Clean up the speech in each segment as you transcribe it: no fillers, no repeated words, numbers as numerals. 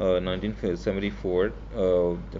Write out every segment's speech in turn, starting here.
1974,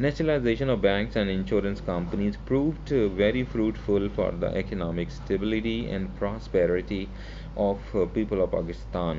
Nationalization of banks and insurance companies proved very fruitful for the economic stability and prosperity of people of Pakistan.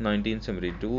1972,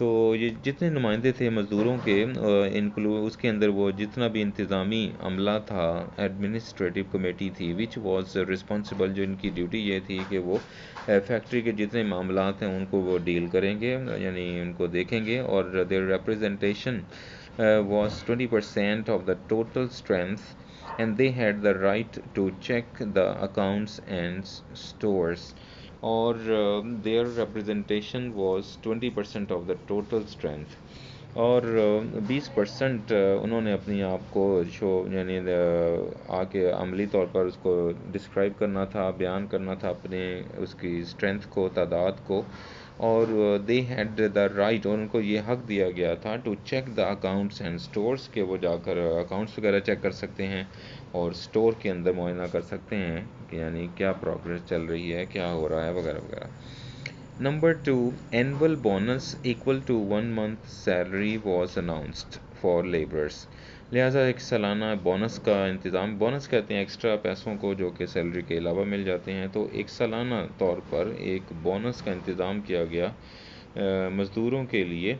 تو یہ جتنے نمائندے تھے مزدوروں کے اس کے اندر وہ جتنا بھی انتظامی عملہ تھا، ایڈمنسٹریٹو کمیٹی تھی وچ واز رسپانسبل، جو ان کی ڈیوٹی یہ تھی کہ وہ فیکٹری کے جتنے معاملات ہیں ان کو وہ ڈیل کریں گے، یعنی ان کو دیکھیں گے، اور their representation was 20% of the total strength and they had the right to check the accounts and stores, اور their representation was 20% of the total strength, اور 20% انہوں نے اپنی آپ کو یعنی آ کے عملی طور پر اس کو ڈسکرائب کرنا تھا، بیان کرنا تھا اپنے اس کی اسٹرینتھ کو، تعداد کو، اور دے ہیڈ دا رائٹ، اور ان کو یہ حق دیا گیا تھا to check the accounts and stores, کہ وہ جا کر اکاؤنٹس وغیرہ چیک کر سکتے ہیں اور اسٹور کے اندر معائنہ کر سکتے ہیں کہ یعنی کیا پروگرس چل رہی ہے، کیا ہو رہا ہے، وغیرہ وغیرہ۔ Number 2، annual bonus equal to 1 month salary was announced for laborers، لہٰذا ایک سالانہ بونس کا انتظام، بونس کہتے ہیں ایکسٹرا پیسوں کو جو کہ سیلری کے علاوہ مل جاتے ہیں، تو ایک سالانہ طور پر ایک بونس کا انتظام کیا گیا مزدوروں کے لیے۔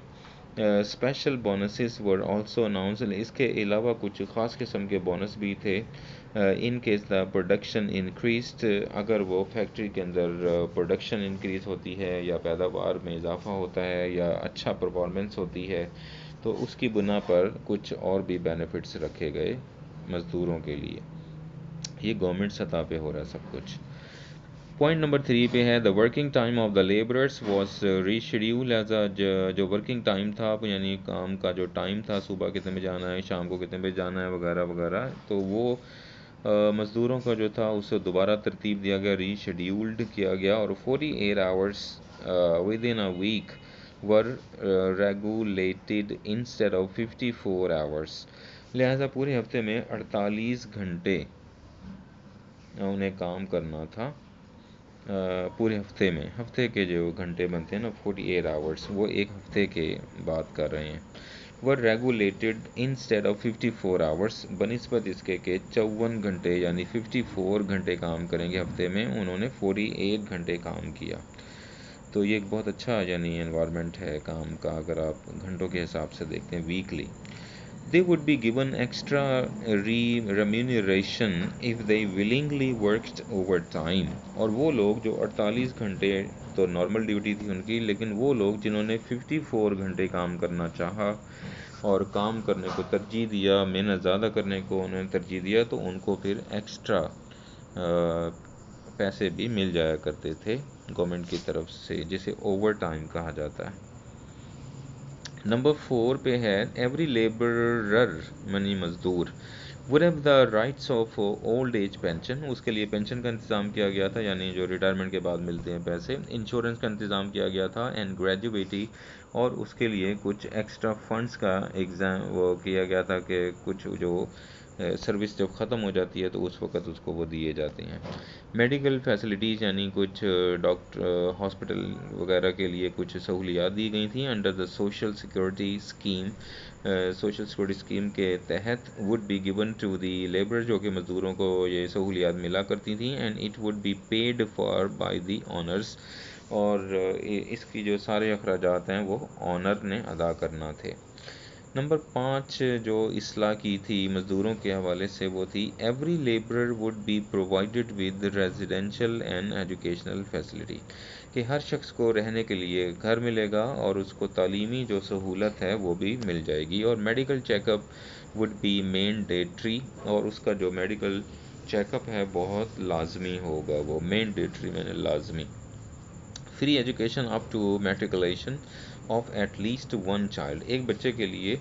Special bonuses were also announced, اس کے علاوہ کچھ خاص قسم کے بونس بھی تھے، in case the production increased, اگر وہ فیکٹری کے اندر پروڈکشن انکریز ہوتی ہے یا پیداوار میں اضافہ ہوتا ہے یا اچھا پرفارمنس ہوتی ہے، تو اس کی بنا پر کچھ اور بھی بینیفٹس رکھے گئے مزدوروں کے لیے۔ یہ گورنمنٹ سطح پہ ہو رہا ہے سب کچھ۔ پوائنٹ نمبر 3 پہ ہے the working time of the labourers was reschedule, as جو ورکنگ ٹائم تھا، یعنی کام کا جو ٹائم تھا، صبح کتنے بجے آنا ہے، شام کو کتنے بجے جانا ہے، وغیرہ وغیرہ، تو وہ مزدوروں کا جو تھا اسے دوبارہ ترتیب دیا گیا، ری شیڈیولڈ کیا گیا، اور 48 hours with in a week were regulated instead of 54 hours، لہٰذا پورے ہفتے میں 48 گھنٹے انہیں کام کرنا تھا، پورے ہفتے میں، ہفتے کے جو گھنٹے بنتے ہیں نا 48 hours، وہ ایک ہفتے کے بات کر رہے ہیں۔ ور ریگولیٹڈ انسٹیڈ آف 54 hours، بنسبت اس کے کہ 54 گھنٹے یعنی 54 گھنٹے کام کریں گے ہفتے میں، انہوں نے 48 گھنٹے کام کیا، تو یہ ایک بہت اچھا یعنی انوائرمنٹ ہے کام کا اگر آپ گھنٹوں کے حساب سے دیکھتے ہیں weekly. They would be given extra remuneration if they willingly worked overtime، اور وہ لوگ جو 48 گھنٹے تو نارمل ڈیوٹی تھی ان کی، لیکن وہ لوگ جنہوں نے 54 گھنٹے کام کرنا چاہا اور کام کرنے کو ترجیح دیا، محنت زیادہ کرنے کو انہوں نے ترجیح دیا، تو ان کو پھر ایکسٹرا پیسے بھی مل جایا کرتے تھے گورنمنٹ کی طرف سے، جسے اوور ٹائم کہا جاتا ہے۔ نمبر 4 پہ ہے ایوری لیبرر، منی مزدور، would have the rights of old age pension، اس کے لیے پینشن کا انتظام کیا گیا تھا، یعنی جو ریٹائرمنٹ کے بعد ملتے ہیں پیسے، انشورنس کا انتظام کیا گیا تھا، اینڈ گریجویٹی، اور اس کے لیے کچھ ایکسٹرا فنڈز کا وہ کیا گیا تھا کہ کچھ جو سروس جب ختم ہو جاتی ہے تو اس وقت اس کو وہ دیے جاتے ہیں۔ میڈیکل فیسلٹیز، یعنی کچھ ڈاکٹر ہاسپٹل وغیرہ کے لیے کچھ سہولیات دی گئی تھیں under the social security scheme, social security scheme کے تحت، would be given to the labour, جو کہ مزدوروں کو یہ سہولیات ملا کرتی تھیں، and it would be paid for by the owners, اور اس کی جو سارے اخراجات ہیں وہ آنر نے ادا کرنا تھے۔ نمبر 5 جو اصلاح کی تھی مزدوروں کے حوالے سے وہ تھی every labourer would be provided with residential and educational facility, کہ ہر شخص کو رہنے کے لیے گھر ملے گا اور اس کو تعلیمی جو سہولت ہے وہ بھی مل جائے گی، اور medical check up would be mandatory, اور اس کا جو میڈیکل چیک اپ ہے بہت لازمی ہوگا، وہ مینڈیٹری میں نے لازمی۔ Free education up to matriculation of at least one child, ایک بچے کے لیے،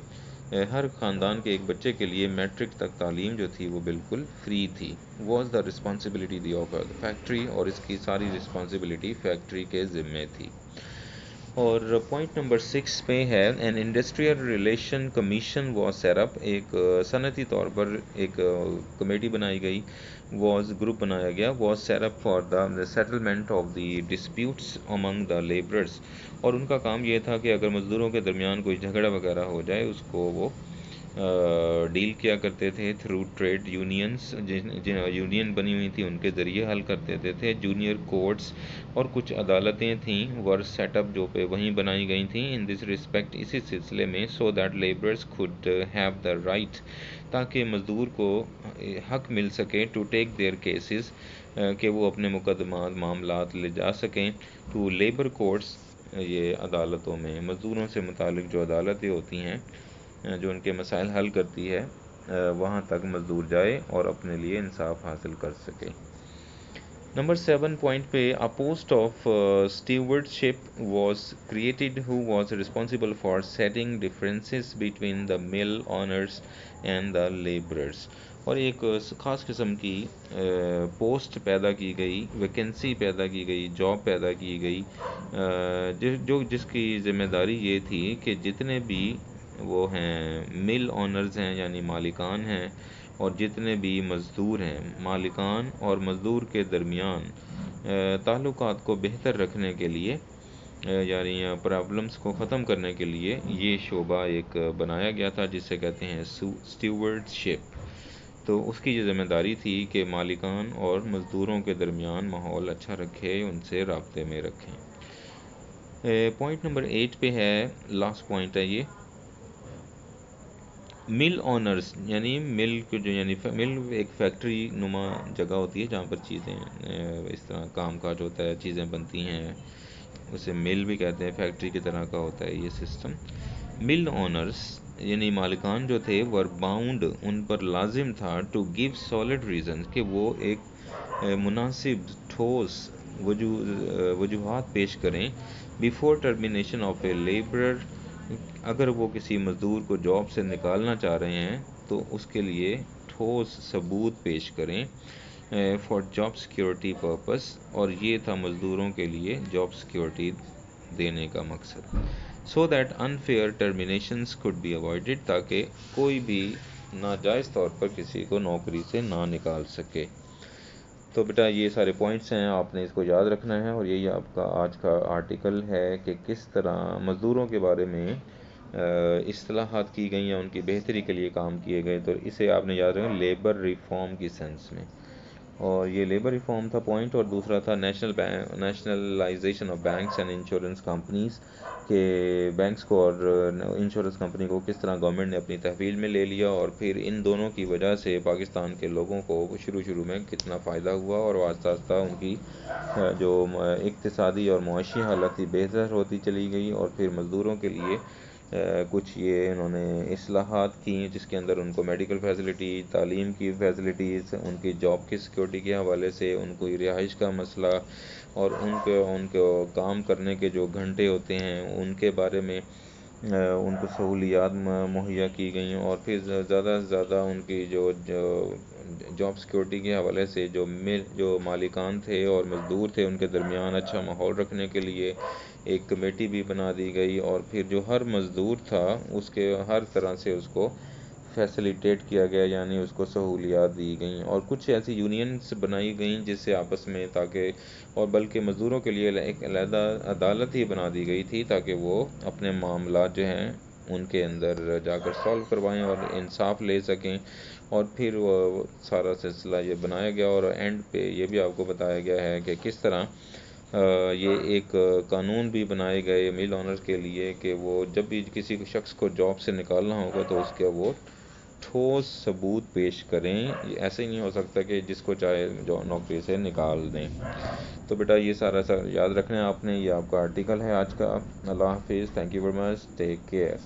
ہر خاندان کے ایک بچے کے لیے میٹرک تک تعلیم جو تھی وہ بالکل فری تھی۔ Was the responsibility the of the factory, اور اس کی ساری رسپانسبلٹی فیکٹری کے ذمے تھی۔ اور پوائنٹ نمبر 6 پہ ہے an industrial relation commission was set up, ایک صنعتی طور پر ایک کمیٹی بنائی گئی، واز گروپ بنایا گیا، was set up for the settlement of the disputes among the labourers, اور ان کا کام یہ تھا کہ اگر مزدوروں کے درمیان کوئی جھگڑا وغیرہ ہو جائے اس کو وہ ڈیل کیا کرتے تھے تھرو ٹریڈ یونینس، یونین بنی ہوئی تھی ان کے ذریعے حل کرتے تھے. جونیئر کورٹس اور کچھ عدالتیں تھیں ور سیٹ اپ جو پہ وہیں بنائی گئی تھیں ان دس رسپیکٹ اسی سلسلے میں، so that labours could have the right, تاکہ مزدور کو حق مل سکے ٹو ٹیک دیئر کیسز، کہ وہ اپنے مقدمات معاملات لے جا سکیں ٹو لیبر کورٹس، یہ عدالتوں میں مزدوروں سے متعلق جو عدالتیں ہوتی ہیں جو ان کے مسائل حل کرتی ہے، وہاں تک مزدور جائے اور اپنے لیے انصاف حاصل کر سکے. نمبر 7 پوائنٹ پہ a post of stewardship was created who was responsible for setting differences between the mill owners and the laborers. اور ایک خاص قسم کی پوسٹ پیدا کی گئی، ویکنسی پیدا کی گئی، جاب پیدا کی گئی، جس کی ذمہ داری یہ تھی کہ جتنے بھی وہ ہیں مل اونرز ہیں یعنی مالکان ہیں، اور جتنے بھی مزدور ہیں، مالکان اور مزدور کے درمیان تعلقات کو بہتر رکھنے کے لیے، یعنی پرابلمس کو ختم کرنے کے لیے یہ شعبہ ایک بنایا گیا تھا جسے کہتے ہیں اسٹیورڈشپ. تو اس کی یہ ذمہ داری تھی کہ مالکان اور مزدوروں کے درمیان ماحول اچھا رکھے، ان سے رابطے میں رکھیں. پوائنٹ نمبر 8 پہ ہے، لاسٹ پوائنٹ ہے یہ، مل اونرز یعنی مل جو یعنی مل ایک فیکٹری نما جگہ ہوتی ہے جہاں پر چیزیں اس طرح کام کاج ہوتا ہے، چیزیں بنتی ہیں، اسے مل بھی کہتے ہیں، فیکٹری کی طرح کا ہوتا ہے یہ سسٹم. مل اونرز یعنی مالکان جو تھے ور باؤنڈ، ان پر لازم تھا ٹو گیو سالڈ ریزنز، کہ وہ ایک مناسب ٹھوس وجوہات پیش کریں before termination of a labourer, اگر وہ کسی مزدور کو جاب سے نکالنا چاہ رہے ہیں تو اس کے لیے ٹھوس ثبوت پیش کریں فار جاب سیکیورٹی پرپس، اور یہ تھا مزدوروں کے لیے جاب سیکیورٹی دینے کا مقصد، so that unfair terminations could be avoided, تاکہ کوئی بھی ناجائز طور پر کسی کو نوکری سے نہ نکال سکے. تو بیٹا یہ سارے پوائنٹس ہیں، آپ نے اس کو یاد رکھنا ہے، اور یہی آپ کا آج کا آرٹیکل ہے کہ کس طرح مزدوروں کے بارے میں اصلاحات کی گئی ہیں، ان کی بہتری کے لیے کام کیے گئے. تو اسے آپ نے یاد رکھنا لیبر ریفارم کی سینس میں، اور یہ لیبر ریفارم تھا پوائنٹ، اور دوسرا تھا nationalisation of banks and insurance companies, کہ بینکس کو اور انشورنس کمپنی کو کس طرح گورنمنٹ نے اپنی تحویل میں لے لیا، اور پھر ان دونوں کی وجہ سے پاکستان کے لوگوں کو شروع میں کتنا فائدہ ہوا، اور آہستہ آہستہ ان کی جو اقتصادی اور معاشی حالت تھی بہتر ہوتی چلی گئی، اور پھر مزدوروں کے لیے کچھ یہ انہوں نے اصلاحات کی جس کے اندر ان کو میڈیکل فیسلٹی، تعلیم کی فیسلٹیز، ان کی جاب کی سیکورٹی کے حوالے سے، ان کو رہائش کا مسئلہ، اور ان کو کام کرنے کے جو گھنٹے ہوتے ہیں ان کے بارے میں ان کو سہولیات مہیا کی گئیں، اور پھر زیادہ سے زیادہ ان کی جو جاب سیکورٹی کے حوالے سے جو مالکان تھے اور مزدور تھے ان کے درمیان اچھا ماحول رکھنے کے لیے ایک کمیٹی بھی بنا دی گئی، اور پھر جو ہر مزدور تھا اس کے ہر طرح سے اس کو فیسیلیٹیٹ کیا گیا، یعنی اس کو سہولیات دی گئیں، اور کچھ ایسی یونینز بنائی گئیں جس سے آپس میں تاکہ، اور بلکہ مزدوروں کے لیے ایک علیحدہ عدالت ہی بنا دی گئی تھی تاکہ وہ اپنے معاملات جو ہیں ان کے اندر جا کر سالو کروائیں اور انصاف لے سکیں. اور پھر وہ سارا سلسلہ یہ بنایا گیا، اور اینڈ پہ یہ بھی آپ کو بتایا گیا ہے کہ کس طرح یہ ایک قانون بھی بنائے گئے مل اونرز کے لیے کہ وہ جب بھی کسی شخص کو جاب سے نکالنا ہوگا تو اس کے وہ ٹھوس ثبوت پیش کریں. ایسے ہی نہیں ہو سکتا کہ جس کو چاہے جو نوکری سے نکال دیں. تو بیٹا یہ سارا یاد رکھنا ہے آپ نے، یہ آپ کا آرٹیکل ہے آج کا. اللہ حافظ، thank you very much, take care.